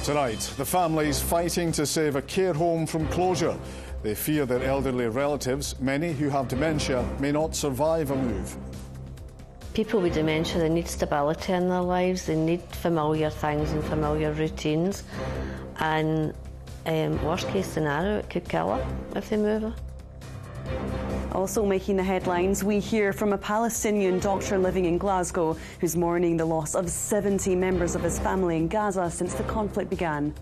Tonight, the families fighting to save a care home from closure. They fear their elderly relatives, many who have dementia, may not survive a move. People with dementia, they need stability in their lives, they need familiar things and familiar routines, and worst case scenario, it could kill her if they move her. Also making the headlines, we hear from a Palestinian doctor living in Glasgow who's mourning the loss of 70 members of his family in Gaza since the conflict began.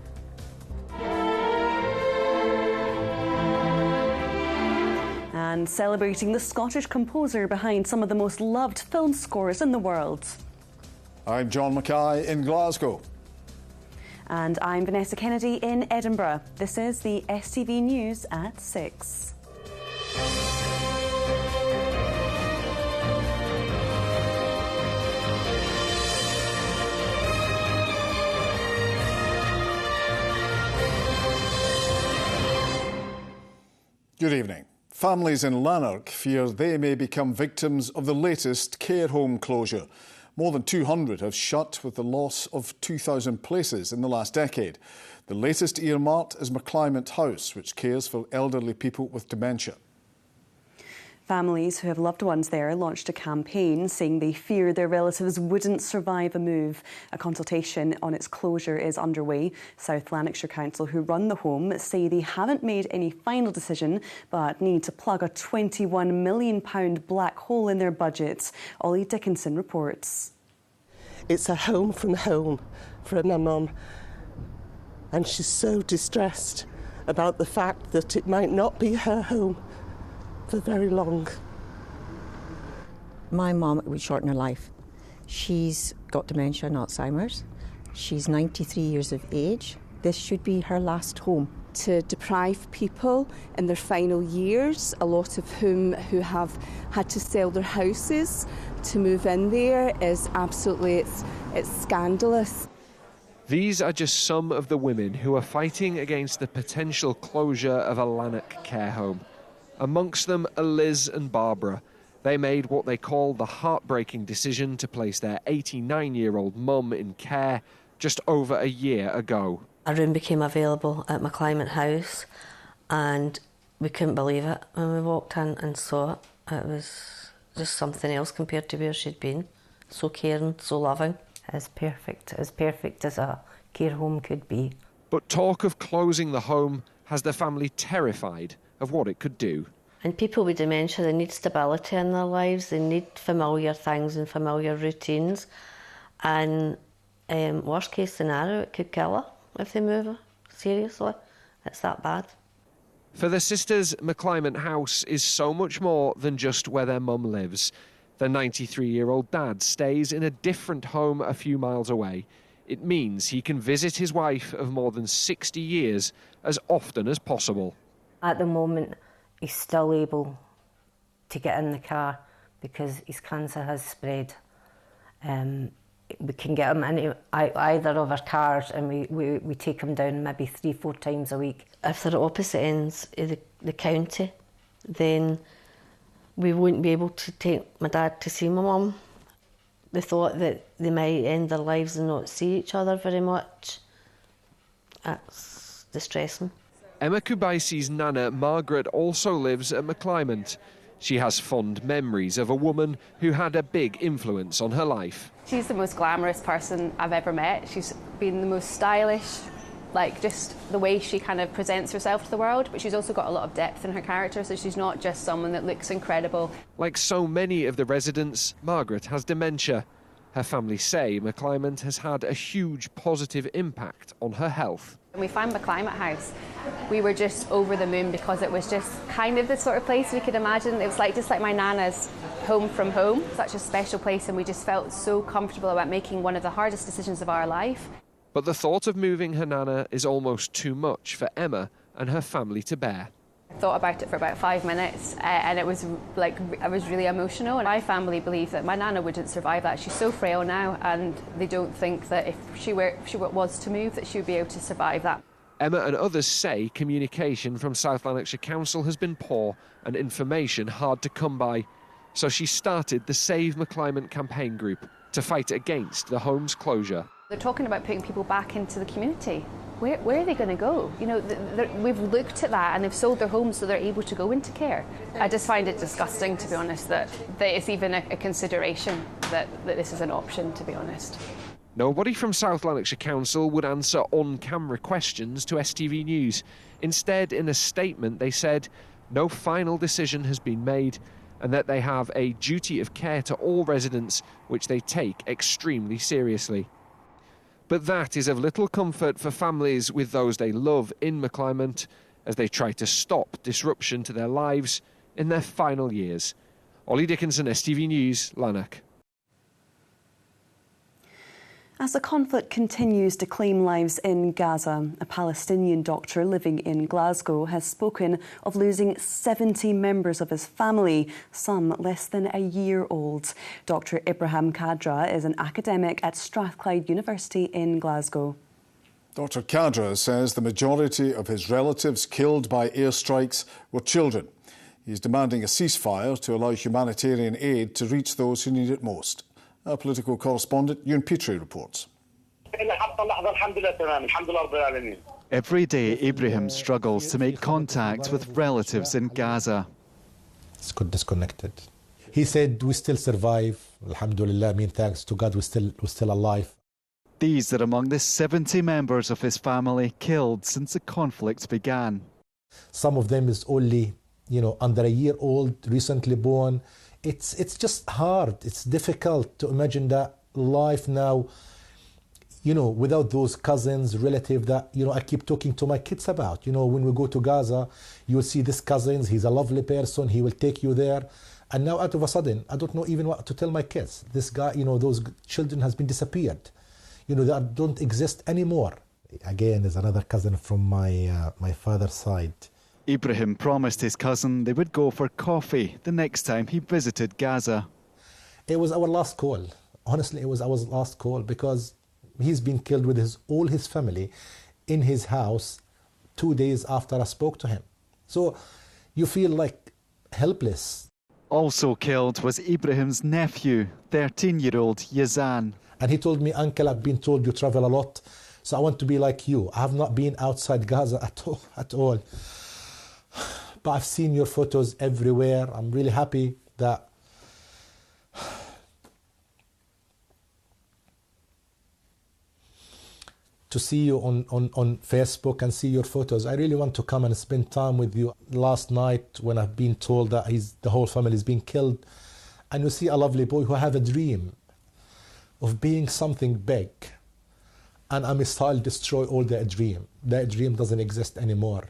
And celebrating the Scottish composer behind some of the most loved film scores in the world. I'm John Mackay in Glasgow. And I'm Vanessa Kennedy in Edinburgh. This is the STV News at 6. Good evening. Families in Lanark fear they may become victims of the latest care home closure. More than 200 have shut, with the loss of 2,000 places in the last decade. The latest earmarked is McClimate House, which cares for elderly people with dementia. Families who have loved ones there launched a campaign saying they fear their relatives wouldn't survive a move. A consultation on its closure is underway. South Lanarkshire Council, who run the home, say they haven't made any final decision but need to plug a £21 million black hole in their budget. Ollie Dickinson reports. It's a home from home for my mum, and she's so distressed about the fact that it might not be her home for very long. My mum would shorten her life. She's got dementia and Alzheimer's. She's 93 years of age. This should be her last home. To deprive people in their final years, a lot of whom who have had to sell their houses to move in there, is absolutely, it's scandalous. These are just some of the women who are fighting against the potential closure of a Lanark care home. Amongst them are Liz and Barbara. They made what they call the heartbreaking decision to place their 89-year-old mum in care just over a year ago. A room became available at McClimate House and we couldn't believe it when we walked in and saw it. It was just something else compared to where she'd been. So caring, so loving. As perfect as a care home could be. But talk of closing the home has the family terrified of what it could do. And people with dementia, they need stability in their lives, they need familiar things and familiar routines, and worst case scenario, it could kill her if they move her. Seriously, it's that bad. For the sisters, McClimate House is so much more than just where their mum lives. Their 93-year-old dad stays in a different home a few miles away. It means he can visit his wife of more than 60 years as often as possible. At the moment, he's still able to get in the car because his cancer has spread. We can get him into either of our cars and we take him down maybe 3-4 times a week. If they're at opposite ends of the county, then we wouldn't be able to take my dad to see my mum. The thought that they might end their lives and not see each other very much, that's distressing. Emma Kubaisi's nana, Margaret, also lives at McClimate. She has fond memories of a woman who had a big influence on her life. She's the most glamorous person I've ever met. She's been the most stylish, like just the way she kind of presents herself to the world, but she's also got a lot of depth in her character, so she's not just someone that looks incredible. Like so many of the residents, Margaret has dementia. Her family say McClimate has had a huge positive impact on her health. When we found McClimate House, we were just over the moon because it was just kind of the sort of place we could imagine. It was just like my nana's home from home, such a special place, and we just felt so comfortable about making one of the hardest decisions of our life. But the thought of moving her nana is almost too much for Emma and her family to bear. I thought about it for about 5 minutes and it was like, I was really emotional, and my family believe that my nana wouldn't survive that. She's so frail now, and they don't think that if she was to move that she would be able to survive that. Emma and others say communication from South Lanarkshire Council has been poor and information hard to come by. So she started the Save McClimate campaign group to fight against the home's closure. They're talking about putting people back into the community. Where are they going to go? You know, we've looked at that and they've sold their homes so they're able to go into care. I just find it disgusting, to be honest, that it's even a consideration that this is an option, to be honest. Nobody from South Lanarkshire Council would answer on-camera questions to STV News. Instead, in a statement, they said no final decision has been made and that they have a duty of care to all residents, which they take extremely seriously. But that is of little comfort for families with those they love in McClymont as they try to stop disruption to their lives in their final years. Ollie Dickinson, STV News, Lanark. As the conflict continues to claim lives in Gaza, a Palestinian doctor living in Glasgow has spoken of losing 70 members of his family, some less than a year old. Dr. Ibrahim Kadra is an academic at Strathclyde University in Glasgow. Dr. Kadra says the majority of his relatives killed by airstrikes were children. He's demanding a ceasefire to allow humanitarian aid to reach those who need it most. Our political correspondent, Ewan Petrie, reports. Every day, Ibrahim struggles to make contact with relatives in Gaza. It's got disconnected. He said, we still survive. Alhamdulillah, thanks to God, we're still alive. These are among the 70 members of his family killed since the conflict began. Some of them is only, under a year old, recently born. It's just hard. It's difficult to imagine that life now, without those cousins, relatives that, I keep talking to my kids about. When we go to Gaza, you'll see this cousin, he's a lovely person, he will take you there. And now out of a sudden, I don't know even what to tell my kids. This guy, those children has been disappeared. They don't exist anymore. Again, there's another cousin from my father's side. Ibrahim promised his cousin they would go for coffee the next time he visited Gaza. It was our last call. Honestly, it was our last call because he's been killed with all his family in his house 2 days after I spoke to him. So you feel like helpless. Also killed was Ibrahim's nephew, 13-year-old Yazan. And he told me, Uncle, I've been told you travel a lot, so I want to be like you. I have not been outside Gaza at all. But I've seen your photos everywhere. I'm really happy that to see you on Facebook and see your photos. I really want to come and spend time with you. Last night when I've been told that the whole family is being killed, and you see a lovely boy who have a dream of being something big, and a missile destroy all their dream. That dream doesn't exist anymore.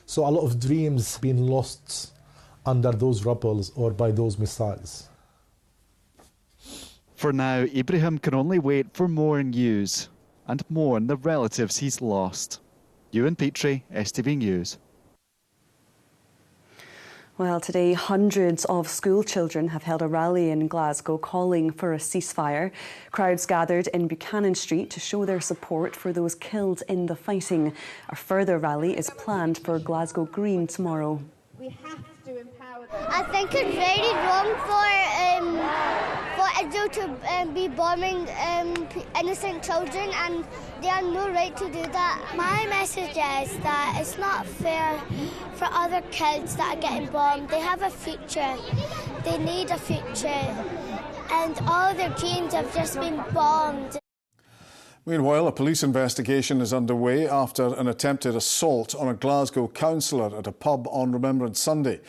So a lot of dreams been lost under those rubbles or by those missiles. For now, Ibrahim can only wait for more news and mourn the relatives he's lost. Ewan Petrie, STV News. Well, today hundreds of school children have held a rally in Glasgow calling for a ceasefire. Crowds gathered in Buchanan Street to show their support for those killed in the fighting. A further rally is planned for Glasgow Green tomorrow. We have to empower them. I think it's very wrong for Israel to be bombing innocent children, and they have no right to do that. My message is that it's not fair for other kids that are getting bombed. They have a future. They need a future. And all their dreams have just been bombed. Meanwhile, a police investigation is underway after an attempted assault on a Glasgow councillor at a pub on Remembrance Sunday.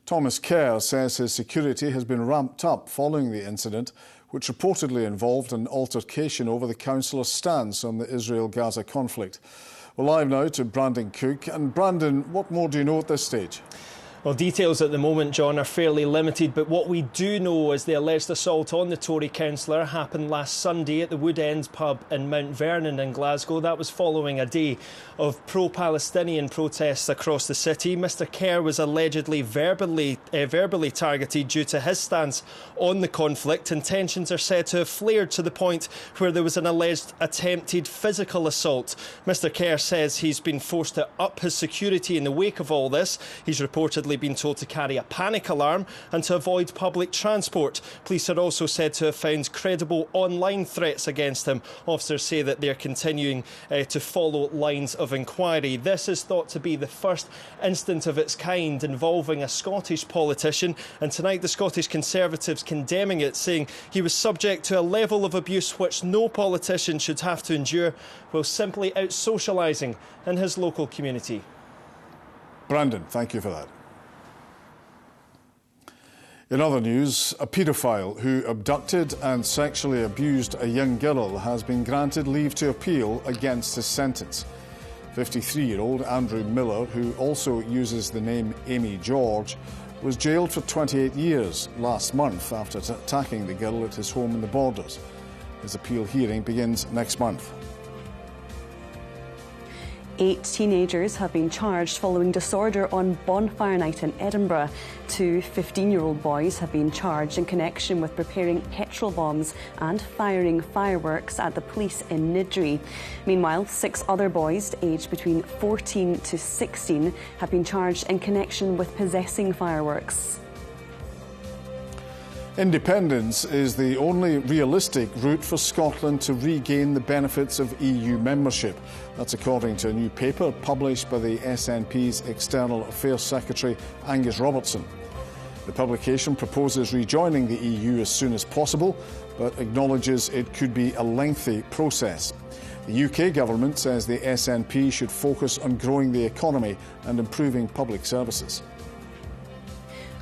Thomas Kerr says his security has been ramped up following the incident, which reportedly involved an altercation over the councillor's stance on the Israel-Gaza conflict. We're live now to Brandon Cook. And Brandon, what more do you know at this stage? Well, details at the moment, John, are fairly limited, but what we do know is the alleged assault on the Tory councillor happened last Sunday at the Wood End pub in Mount Vernon in Glasgow. That was following a day of pro-Palestinian protests across the city. Mr Kerr was allegedly verbally targeted due to his stance on the conflict, and tensions are said to have flared to the point where there was an alleged attempted physical assault. Mr Kerr says he's been forced to up his security in the wake of all this. He's reportedly reportedly been told to carry a panic alarm and to avoid public transport. Police are also said to have found credible online threats against him. Officers say that they're continuing to follow lines of inquiry. This is thought to be the first instance of its kind involving a Scottish politician, and tonight the Scottish Conservatives condemning it, saying he was subject to a level of abuse which no politician should have to endure while simply out socialising in his local community. Brandon, thank you for that. In other news, a paedophile who abducted and sexually abused a young girl has been granted leave to appeal against his sentence. 53-year-old Andrew Miller, who also uses the name Amy George, was jailed for 28 years last month after attacking the girl at his home in the Borders. His appeal hearing begins next month. 8 teenagers have been charged following disorder on Bonfire Night in Edinburgh. 2 15-year-old boys have been charged in connection with preparing petrol bombs and firing fireworks at the police in Niddrie. Meanwhile, 6 other boys aged between 14 to 16 have been charged in connection with possessing fireworks. Independence is the only realistic route for Scotland to regain the benefits of EU membership. That's according to a new paper published by the SNP's External Affairs Secretary Angus Robertson. The publication proposes rejoining the EU as soon as possible, but acknowledges it could be a lengthy process. The UK government says the SNP should focus on growing the economy and improving public services.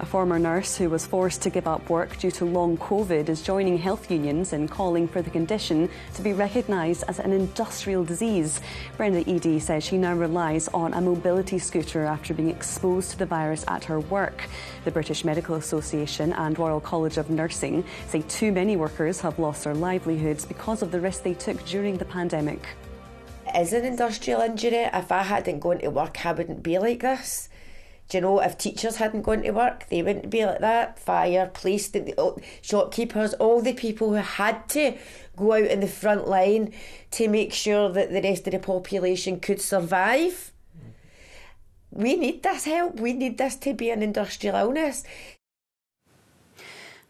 A former nurse who was forced to give up work due to long COVID is joining health unions in calling for the condition to be recognised as an industrial disease. Brenda Eadie says she now relies on a mobility scooter after being exposed to the virus at her work. The British Medical Association and Royal College of Nursing say too many workers have lost their livelihoods because of the risk they took during the pandemic. It is an industrial injury. If I hadn't gone to work, I wouldn't be like this. Do you know, if teachers hadn't gone to work, they wouldn't be like that. Fire, police, shopkeepers, all the people who had to go out in the front line to make sure that the rest of the population could survive. We need this help. We need this to be an industrial illness.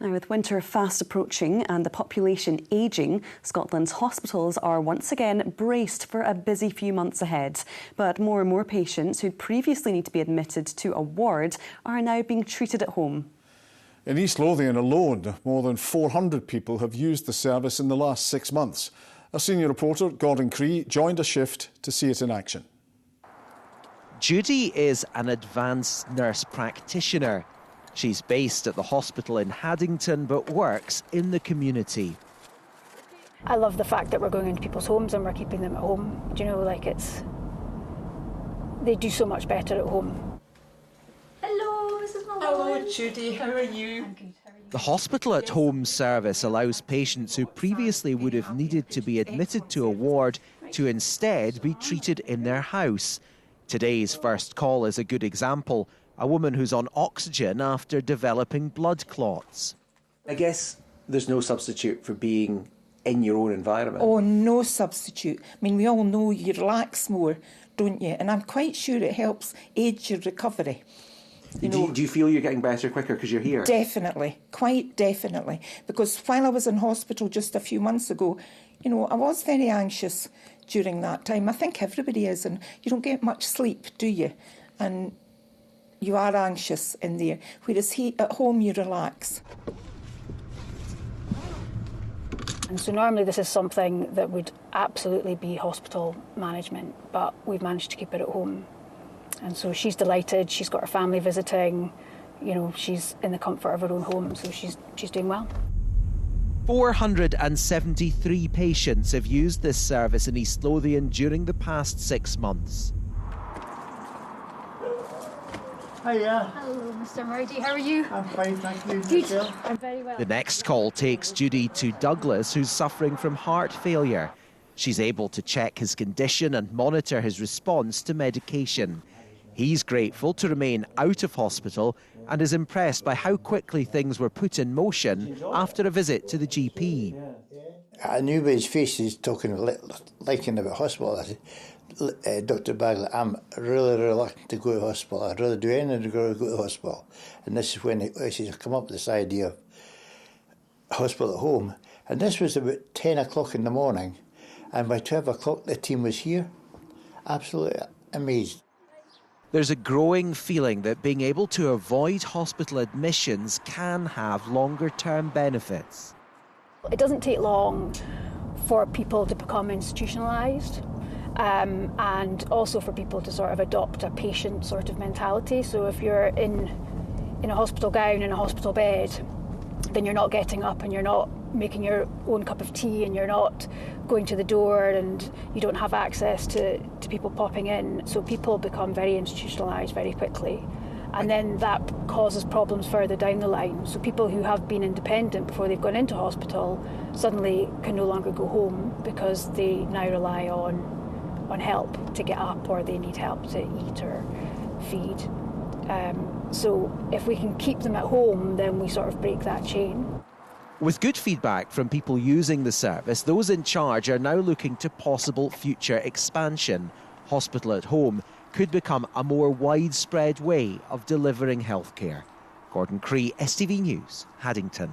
Now, with winter fast approaching and the population ageing, Scotland's hospitals are once again braced for a busy few months ahead. But more and more patients who previously need to be admitted to a ward are now being treated at home. In East Lothian alone, more than 400 people have used the service in the last 6 months. Our senior reporter, Gordon Cree, joined a shift to see it in action. Judy is an advanced nurse practitioner. She's based at the hospital in Haddington but works in the community. I love the fact that we're going into people's homes and we're keeping them at home. Do you know, like they do so much better at home. Hello, Mrs. Malone. Hello, Judy. How are you? I'm good. How are you? The hospital at home service allows patients who previously would have needed to be admitted to a ward to instead be treated in their house. Today's first call is a good example. A woman who's on oxygen after developing blood clots. I guess there's no substitute for being in your own environment. Oh, no substitute. I mean, we all know you relax more, don't you? And I'm quite sure it helps aid your recovery. Do you feel you're getting better quicker because you're here? Definitely, quite definitely. Because while I was in hospital just a few months ago, I was very anxious during that time. I think everybody is, and you don't get much sleep, do you? And you are anxious in there, whereas at home you relax. And so normally this is something that would absolutely be hospital management, but we've managed to keep it at home. And so she's delighted, she's got her family visiting, she's in the comfort of her own home, so she's doing well. 473 patients have used this service in East Lothian during the past 6 months. Hiya. Hello, Mr. Murdy. How are you? I'm fine, thank you. Good. I'm very well. The next call takes Judy to Douglas, who's suffering from heart failure. She's able to check his condition and monitor his response to medication. He's grateful to remain out of hospital and is impressed by how quickly things were put in motion after a visit to the GP. I knew by his face he's talking liking about hospital. I said, Dr. Bagley, I'm really reluctant to go to hospital. I'd rather do anything than go to hospital. And this is when he says, come up with this idea of hospital at home. And this was about 10 o'clock in the morning. And by 12 o'clock, the team was here. Absolutely amazed. There's a growing feeling that being able to avoid hospital admissions can have longer-term benefits. It doesn't take long for people to become institutionalised, and also for people to sort of adopt a patient sort of mentality. So if you're in a hospital gown, in a hospital bed, then you're not getting up and you're not making your own cup of tea and you're not going to the door and you don't have access to people popping in. So people become very institutionalised very quickly. And then that causes problems further down the line. So people who have been independent before they've gone into hospital suddenly can no longer go home because they now rely on help to get up, or they need help to eat or feed. So if we can keep them at home, then we sort of break that chain. With good feedback from people using the service, those in charge are now looking to possible future expansion. Hospital at home could become a more widespread way of delivering healthcare. Gordon Cree, STV News, Haddington.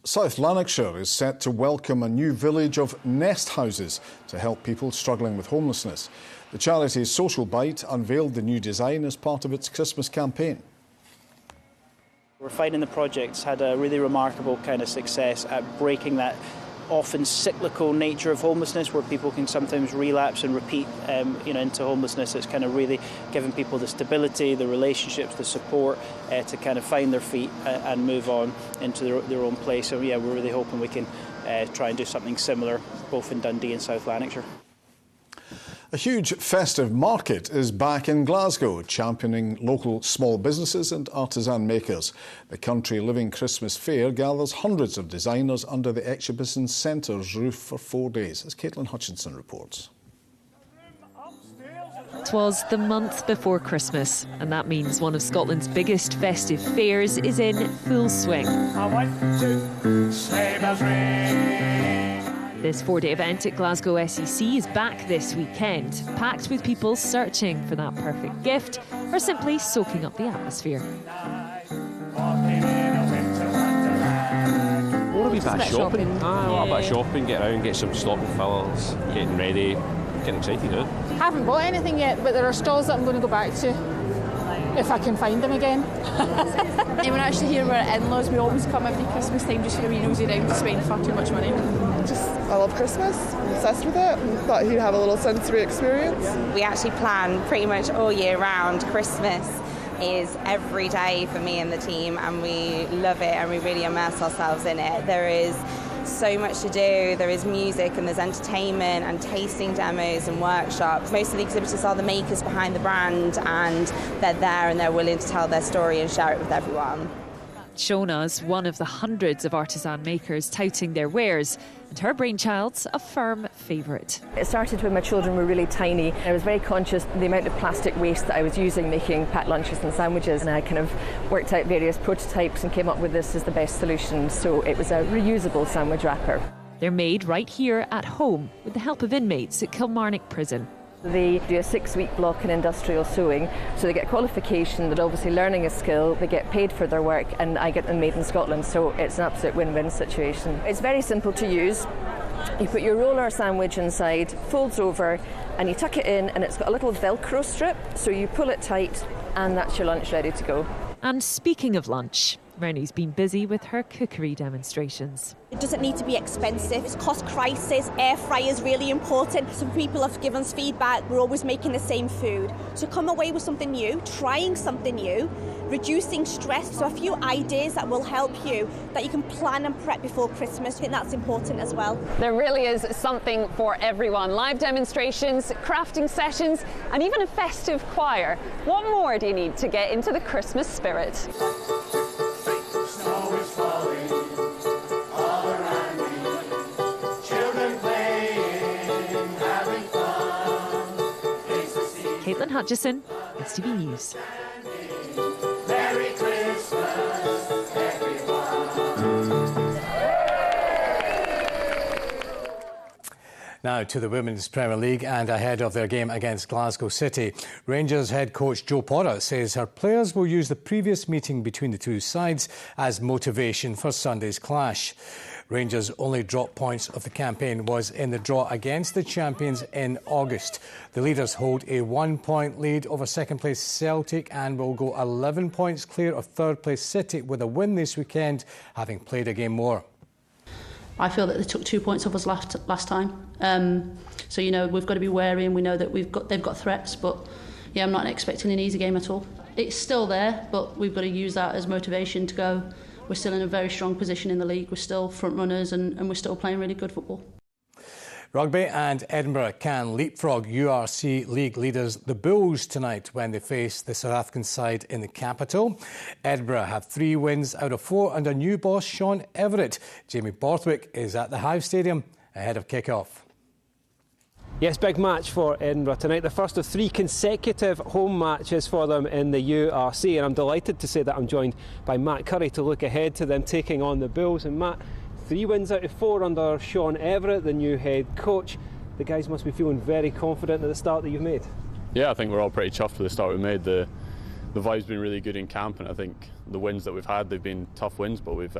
South Lanarkshire is set to welcome a new village of nest houses to help people struggling with homelessness. The charity's Social Bite unveiled the new design as part of its Christmas campaign. We're finding the project's had a really remarkable kind of success at breaking that often cyclical nature of homelessness, where people can sometimes relapse and repeat into homelessness. It's kind of really giving people the stability, the relationships, the support to kind of find their feet and move on into their own place. So yeah, we're really hoping we can try and do something similar both in Dundee and South Lanarkshire. A huge festive market is back in Glasgow, championing local small businesses and artisan makers. The Country Living Christmas Fair gathers hundreds of designers under the Exhibition Centre's roof for 4 days, as Caitlin Hutchinson reports. It was the month before Christmas, and that means one of Scotland's biggest festive fairs is in full swing. This 4-day event at Glasgow SEC is back this weekend, packed with people searching for that perfect gift or simply soaking up the atmosphere. What a wee bit of shopping. A lot of shopping, get around, get some stocking fillers, getting ready, getting excited, eh? I haven't bought anything yet, but there are stalls that I'm going to go back to if I can find them again. And we're actually here with our in-laws. We always come every Christmas time just for a wee nosy round to spend far too much money. I love Christmas. I'm obsessed with it. Thought he'd have a little sensory experience. We actually plan pretty much all year round. Christmas is every day for me and the team, and we love it and we really immerse ourselves in it. There is so much to do. There is music and there's entertainment and tasting demos and workshops. Most of the exhibitors are the makers behind the brand, and they're there and they're willing to tell their story and share it with everyone. Shona's one of the hundreds of artisan makers touting their wares, and her brainchild's a firm favourite. It started when my children were really tiny. I was very conscious of the amount of plastic waste that I was using making packed lunches and sandwiches, and I kind of worked out various prototypes and came up with this as the best solution. So it was a reusable sandwich wrapper. They're made right here at home with the help of inmates at Kilmarnock Prison. They do a 6-week block in industrial sewing, so they get a qualification, they're obviously learning a skill, they get paid for their work, and I get them made in Scotland, so it's an absolute win-win situation. It's very simple to use. You put your roller sandwich inside, folds over, and you tuck it in, and it's got a little Velcro strip, so you pull it tight, and that's your lunch ready to go. And speaking of lunch, Rennie's been busy with her cookery demonstrations. It doesn't need to be expensive. It's cost crisis. Air fryer is really important. Some people have given us feedback. We're always making the same food. So come away with something new, trying something new, reducing stress. So a few ideas that will help you, that you can plan and prep before Christmas. I think that's important as well. There really is something for everyone. Live demonstrations, crafting sessions, and even a festive choir. What more do you need to get into the Christmas spirit? Caitlin Hutchison, STV News. Merry Christmas, everyone. Now to the Women's Premier League and ahead of their game against Glasgow City. Rangers head coach Joe Potter says her players will use the previous meeting between the two sides as motivation for Sunday's clash. Rangers' only drop points of the campaign was in the draw against the champions in August. The leaders hold a 1-point lead over second-place Celtic and will go 11 points clear of third-place City with a win this weekend, having played a game more. I feel that they took 2 points off us last time. So, you know, we've got to be wary, and we know that they've got threats. But, yeah, I'm not expecting an easy game at all. It's still there, but we've got to use that as motivation to go. We're still in a very strong position in the league. We're still front runners, and we're still playing really good football. Rugby and Edinburgh can leapfrog URC League leaders the Bulls tonight when they face the South African side in the capital. Edinburgh have 3 wins out of 4 under new boss Sean Everett. Jamie Borthwick is at the Hive Stadium ahead of kick-off. Yes, big match for Edinburgh tonight. The first of 3 consecutive home matches for them in the URC, and I'm delighted to say that I'm joined by Matt Curry to look ahead to them taking on the Bulls. And Matt, 3 wins out of 4 under Sean Everett, the new head coach. The guys must be feeling very confident at the start that you've made. Yeah, I think we're all pretty chuffed with the start we made. The vibe's been really good in camp, and I think the wins that we've had, they've been tough wins, but we've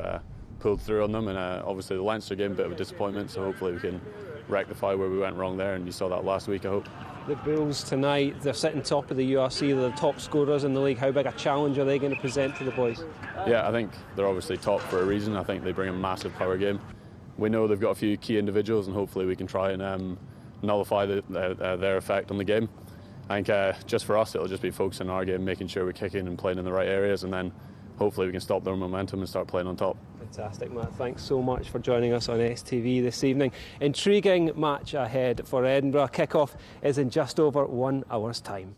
pulled through on them. And obviously the Leinster game, a bit of a disappointment, so hopefully we can rectify where we went wrong there, and you saw that last week, I hope. The Bulls tonight, they're sitting top of the URC, they're the top scorers in the league. How big a challenge are they going to present to the boys? Yeah, I think they're obviously top for a reason. I think they bring a massive power game. We know they've got a few key individuals, and hopefully we can try and nullify their effect on the game. I think just for us, it'll just be focusing on our game, making sure we're kicking and playing in the right areas, and then hopefully we can stop their momentum and start playing on top. Fantastic, Matt. Thanks so much for joining us on STV this evening. Intriguing match ahead for Edinburgh. Kick-off is in just over 1 hour's time.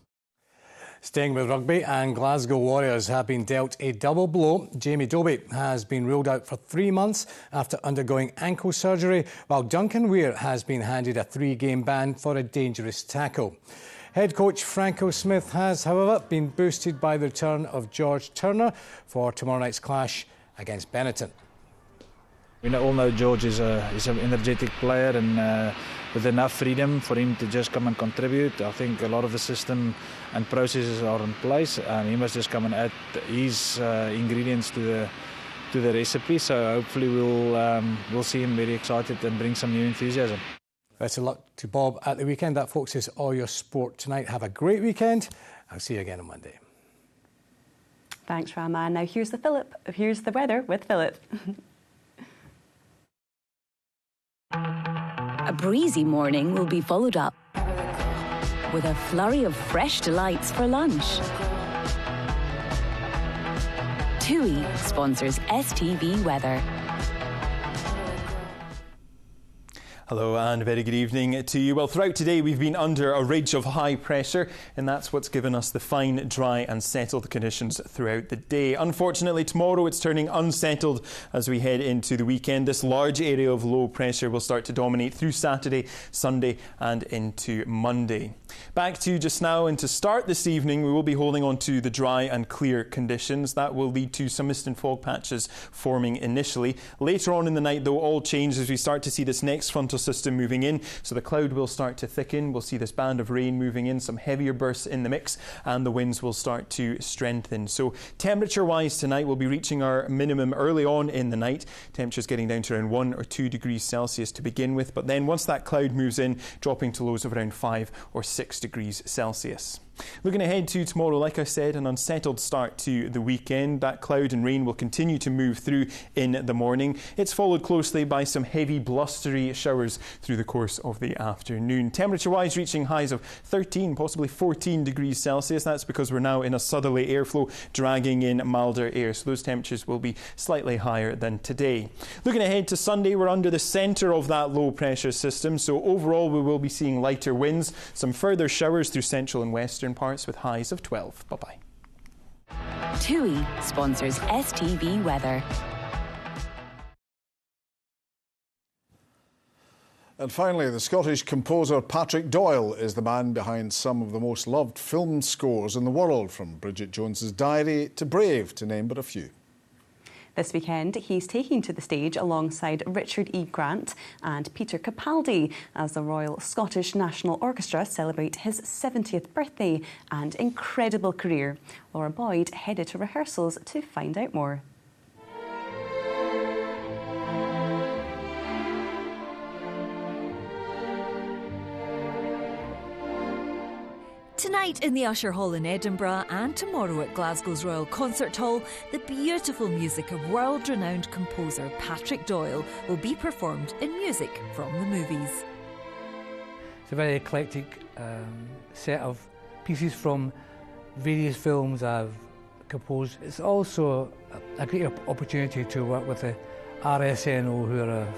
Staying with rugby, and Glasgow Warriors have been dealt a double blow. Jamie Doby has been ruled out for 3 months after undergoing ankle surgery, while Duncan Weir has been handed a 3-game ban for a dangerous tackle. Head coach Franco Smith has, however, been boosted by the return of George Turner for tomorrow night's clash against Benetton. We all know George is an energetic player, and with enough freedom for him to just come and contribute. I think a lot of the system and processes are in place, and he must just come and add his ingredients to the recipe. So hopefully we'll see him very excited and bring some new enthusiasm. Best of luck to Bob at the weekend. That, folks, is all your sport tonight. Have a great weekend. I'll see you again on Monday. Thanks, Rama. Now here's the weather with Philip. A breezy morning will be followed up with a flurry of fresh delights for lunch. TUI sponsors STV Weather. Hello and very good evening to you. Well, throughout today we've been under a ridge of high pressure, and that's what's given us the fine, dry and settled conditions throughout the day. Unfortunately, tomorrow it's turning unsettled as we head into the weekend. This large area of low pressure will start to dominate through Saturday, Sunday and into Monday. Back to just now, and to start this evening we will be holding on to the dry and clear conditions. That will lead to some mist and fog patches forming initially. Later on in the night, though, all change as we start to see this next frontal system moving in, so the cloud will start to thicken. We'll see this band of rain moving in, some heavier bursts in the mix, and the winds will start to strengthen. So temperature wise tonight we'll be reaching our minimum early on in the night. Temperatures getting down to around 1 or 2 degrees Celsius to begin with, but then once that cloud moves in, dropping to lows of around 5 or 6 degrees Celsius. Looking ahead to tomorrow, like I said, an unsettled start to the weekend. That cloud and rain will continue to move through in the morning. It's followed closely by some heavy blustery showers through the course of the afternoon. Temperature-wise, reaching highs of 13, possibly 14 degrees Celsius. That's because we're now in a southerly airflow dragging in milder air, so those temperatures will be slightly higher than today. Looking ahead to Sunday, we're under the centre of that low pressure system, so overall we will be seeing lighter winds, some further showers through central and western parts with highs of 12. Bye-bye. TUI sponsors STV Weather. And finally, the Scottish composer Patrick Doyle is the man behind some of the most loved film scores in the world, from Bridget Jones's Diary to Brave, to name but a few. This weekend, he's taking to the stage alongside Richard E. Grant and Peter Capaldi as the Royal Scottish National Orchestra celebrate his 70th birthday and incredible career. Laura Boyd headed to rehearsals to find out more. Tonight in the Usher Hall in Edinburgh and tomorrow at Glasgow's Royal Concert Hall, the beautiful music of world-renowned composer Patrick Doyle will be performed in music from the movies. It's a very eclectic set of pieces from various films I've composed. It's also a great opportunity to work with the RSNO, who are a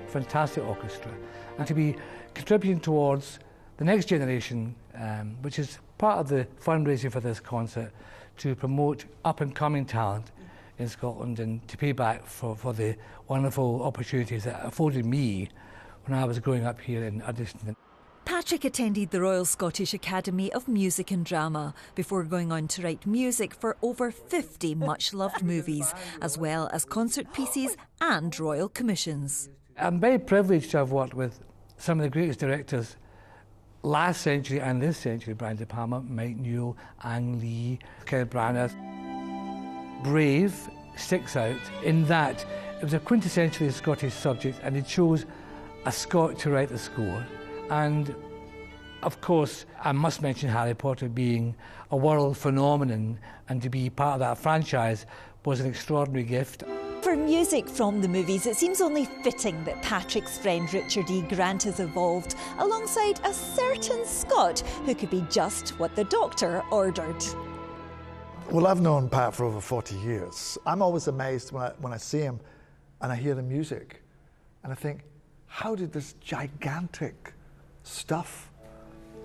fantastic orchestra, and to be contributing towards the next generation, which is part of the fundraising for this concert, to promote up-and-coming talent in Scotland and to pay back for the wonderful opportunities that afforded me when I was growing up here in Uddingston. Patrick attended the Royal Scottish Academy of Music and Drama before going on to write music for over 50 much-loved movies, as well as concert pieces and royal commissions. I'm very privileged to have worked with some of the greatest directors last century and this century: Brian De Palma, Mike Newell, Ang Lee, Kenneth Branagh. Brave sticks out in that it was a quintessentially Scottish subject, and it chose a Scot to write the score. And of course, I must mention Harry Potter being a world phenomenon, and to be part of that franchise was an extraordinary gift. For music from the movies, it seems only fitting that Patrick's friend Richard E. Grant has evolved alongside a certain Scot who could be just what the doctor ordered. Well, I've known Pat for over 40 years. I'm always amazed when I see him and I hear the music, and I think, how did this gigantic stuff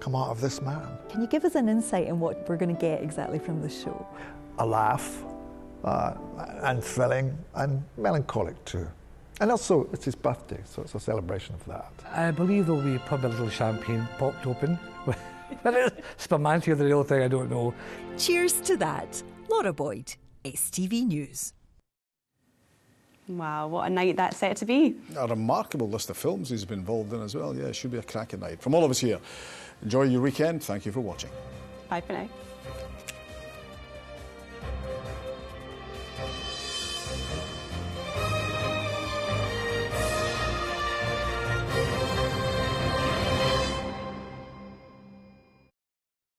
come out of this man? Can you give us an insight in what we're going to get exactly from the show? A laugh, and thrilling and melancholic too. And also, it's his birthday, so it's a celebration of that. I believe there'll be probably a little champagne popped open. Whether it's spumante or the real thing, I don't know. Cheers to that. Laura Boyd, STV News. Wow, what a night that's set to be. A remarkable list of films he's been involved in as well. Yeah, it should be a cracking night. From all of us here, enjoy your weekend. Thank you for watching. Bye for now.